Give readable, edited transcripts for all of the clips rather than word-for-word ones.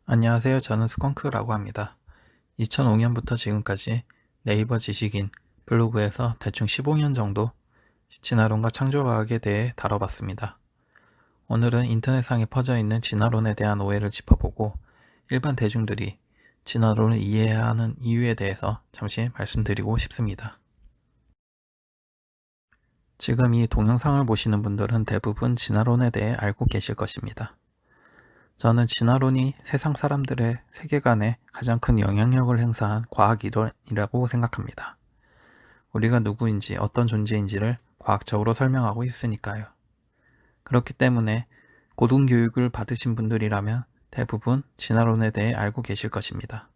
안녕하세요. 저는 스컹크라고 합니다. 2005년부터 지금까지 네이버 지식인 블로그에서 대충 15년 정도 진화론과 창조과학에 대해 다뤄봤습니다. 오늘은 인터넷상에 퍼져 있는 진화론에 대한 오해를 짚어보고 일반 대중들이 진화론을 이해해야 하는 이유에 대해서 잠시 말씀드리고 싶습니다. 지금 이 동영상을 보시는 분들은 대부분 진화론에 대해 알고 계실 것입니다. 저는 진화론이 세상 사람들의 세계관에 가장 큰 영향력을 행사한 과학 이론이라고 생각합니다. 우리가 누구인지 어떤 존재인지를 과학적으로 설명하고 있으니까요. 그렇기 때문에 고등교육을 받으신 분들이라면 대부분 진화론에 대해 알고 계실 것입니다.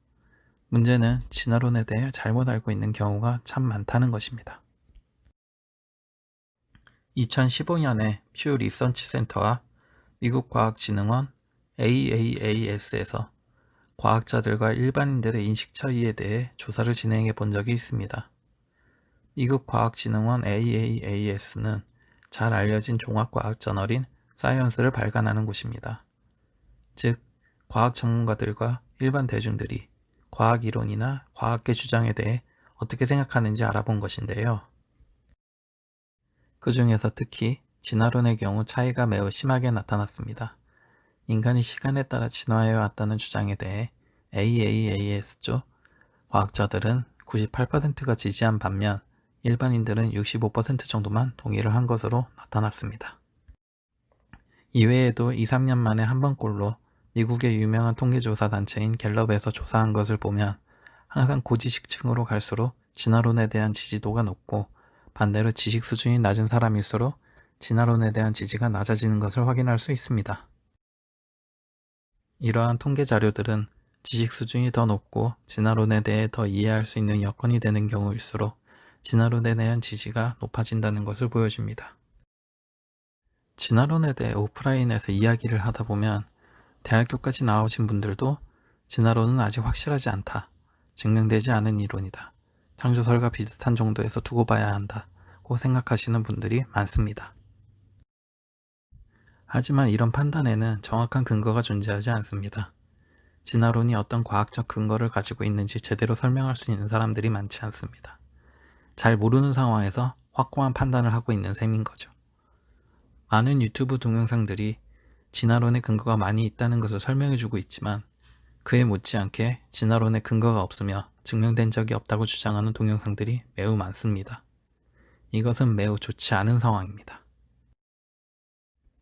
문제는 진화론에 대해 잘못 알고 있는 경우가 참 많다는 것입니다. 2015년에 퓨 리서치 센터와 미국 과학진흥원 AAAS에서 과학자들과 일반인들의 인식 차이에 대해 조사를 진행해 본 적이 있습니다. 미국 과학진흥원 AAAS는 잘 알려진 종합과학 저널인 사이언스를 발간하는 곳입니다. 즉, 과학 전문가들과 일반 대중들이 과학 이론이나 과학계 주장에 대해 어떻게 생각하는지 알아본 것인데요. 그 중에서 특히 진화론의 경우 차이가 매우 심하게 나타났습니다. 인간이 시간에 따라 진화해 왔다는 주장에 대해 AAAS 쪽 과학자들은 98%가 지지한 반면 일반인들은 65% 정도만 동의를 한 것으로 나타났습니다. 이외에도 2-3년 만에 한 번꼴로 미국의 유명한 통계조사 단체인 갤럽에서 조사한 것을 보면 항상 고지식층으로 갈수록 진화론에 대한 지지도가 높고 반대로 지식 수준이 낮은 사람일수록 진화론에 대한 지지가 낮아지는 것을 확인할 수 있습니다. 이러한 통계 자료들은 지식 수준이 더 높고 진화론에 대해 더 이해할 수 있는 여건이 되는 경우일수록 진화론에 대한 지지가 높아진다는 것을 보여줍니다. 진화론에 대해 오프라인에서 이야기를 하다 보면 대학교까지 나오신 분들도 진화론은 아직 확실하지 않다, 증명되지 않은 이론이다, 창조설과 비슷한 정도에서 두고 봐야 한다고 생각하시는 분들이 많습니다. 하지만 이런 판단에는 정확한 근거가 존재하지 않습니다. 진화론이 어떤 과학적 근거를 가지고 있는지 제대로 설명할 수 있는 사람들이 많지 않습니다. 잘 모르는 상황에서 확고한 판단을 하고 있는 셈인 거죠. 많은 유튜브 동영상들이 진화론의 근거가 많이 있다는 것을 설명해주고 있지만 그에 못지않게 진화론의 근거가 없으며 증명된 적이 없다고 주장하는 동영상들이 매우 많습니다. 이것은 매우 좋지 않은 상황입니다.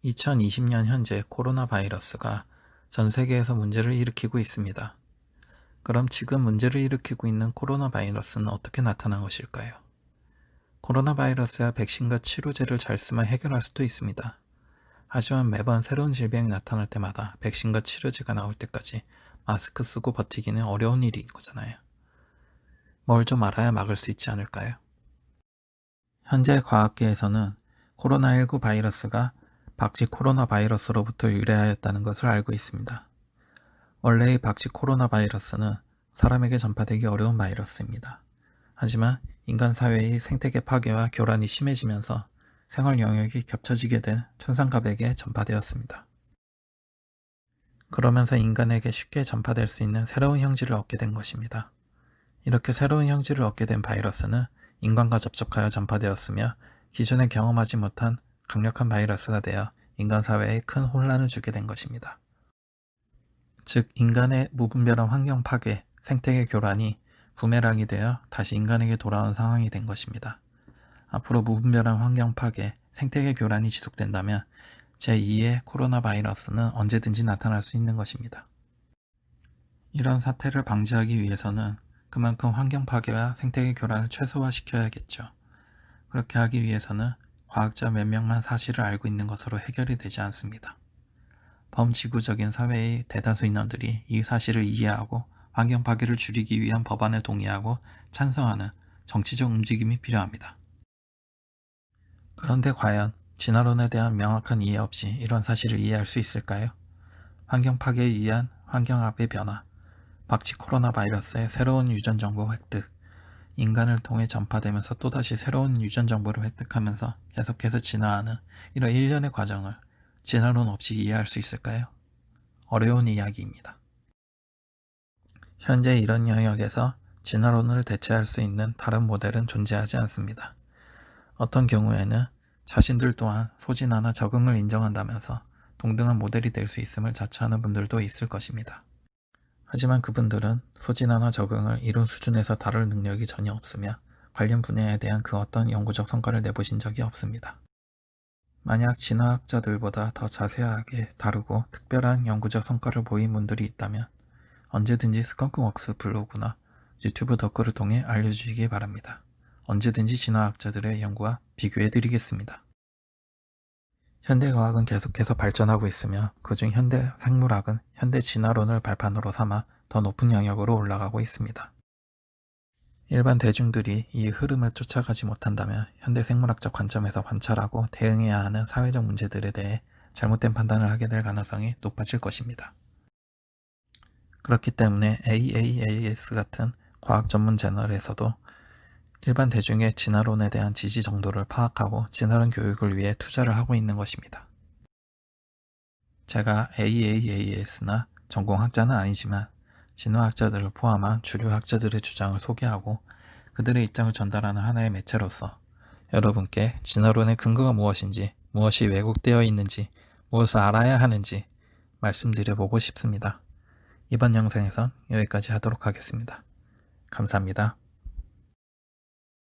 2020년 현재 코로나 바이러스가 전 세계에서 문제를 일으키고 있습니다. 그럼 지금 문제를 일으키고 있는 코로나 바이러스는 어떻게 나타난 것일까요? 코로나 바이러스야 백신과 치료제를 잘 쓰면 해결할 수도 있습니다. 하지만 매번 새로운 질병이 나타날 때마다 백신과 치료제가 나올 때까지 마스크 쓰고 버티기는 어려운 일인 거잖아요. 뭘 좀 알아야 막을 수 있지 않을까요? 현재 과학계에서는 코로나19 바이러스가 박쥐 코로나 바이러스로부터 유래하였다는 것을 알고 있습니다. 원래의 박쥐 코로나 바이러스는 사람에게 전파되기 어려운 바이러스입니다. 하지만 인간 사회의 생태계 파괴와 교란이 심해지면서 생활 영역이 겹쳐지게 된 천상갑에게 전파되었습니다. 그러면서 인간에게 쉽게 전파될 수 있는 새로운 형질을 얻게 된 것입니다. 이렇게 새로운 형질을 얻게 된 바이러스는 인간과 접촉하여 전파되었으며 기존에 경험하지 못한 강력한 바이러스가 되어 인간 사회에 큰 혼란을 주게 된 것입니다. 즉, 인간의 무분별한 환경 파괴, 생태계 교란이 부메랑이 되어 다시 인간에게 돌아온 상황이 된 것입니다. 앞으로 무분별한 환경 파괴, 생태계 교란이 지속된다면 제2의 코로나 바이러스는 언제든지 나타날 수 있는 것입니다. 이런 사태를 방지하기 위해서는 그만큼 환경 파괴와 생태계 교란을 최소화시켜야겠죠. 그렇게 하기 위해서는 과학자 몇 명만 사실을 알고 있는 것으로 해결이 되지 않습니다. 범지구적인 사회의 대다수 인원들이 이 사실을 이해하고 환경 파괴를 줄이기 위한 법안에 동의하고 찬성하는 정치적 움직임이 필요합니다. 그런데 과연 진화론에 대한 명확한 이해 없이 이런 사실을 이해할 수 있을까요? 환경 파괴에 의한 환경압의 변화, 박쥐 코로나 바이러스의 새로운 유전 정보 획득, 인간을 통해 전파되면서 또다시 새로운 유전 정보를 획득하면서 계속해서 진화하는 이런 일련의 과정을 진화론 없이 이해할 수 있을까요? 어려운 이야기입니다. 현재 이런 영역에서 진화론을 대체할 수 있는 다른 모델은 존재하지 않습니다. 어떤 경우에는 자신들 또한 소진화나 적응을 인정한다면서 동등한 모델이 될 수 있음을 자처하는 분들도 있을 것입니다. 하지만 그분들은 소진화나 적응을 이룬 수준에서 다룰 능력이 전혀 없으며 관련 분야에 대한 그 어떤 연구적 성과를 내보신 적이 없습니다. 만약 진화학자들보다 더 자세하게 다루고 특별한 연구적 성과를 보인 분들이 있다면 언제든지 스컹크웍스 블로그나 유튜브 댓글을 통해 알려주시기 바랍니다. 언제든지 진화학자들의 연구와 비교해드리겠습니다. 현대과학은 계속해서 발전하고 있으며 그중 현대생물학은 현대 진화론을 발판으로 삼아 더 높은 영역으로 올라가고 있습니다. 일반 대중들이 이 흐름을 쫓아가지 못한다면 현대생물학적 관점에서 관찰하고 대응해야 하는 사회적 문제들에 대해 잘못된 판단을 하게 될 가능성이 높아질 것입니다. 그렇기 때문에 AAAS 같은 과학 전문 채널에서도 일반 대중의 진화론에 대한 지지 정도를 파악하고 진화론 교육을 위해 투자를 하고 있는 것입니다. 제가 AAAS나 전공학자는 아니지만 진화학자들을 포함한 주류 학자들의 주장을 소개하고 그들의 입장을 전달하는 하나의 매체로서 여러분께 진화론의 근거가 무엇인지, 무엇이 왜곡되어 있는지, 무엇을 알아야 하는지 말씀드려보고 싶습니다. 이번 영상에선 여기까지 하도록 하겠습니다. 감사합니다.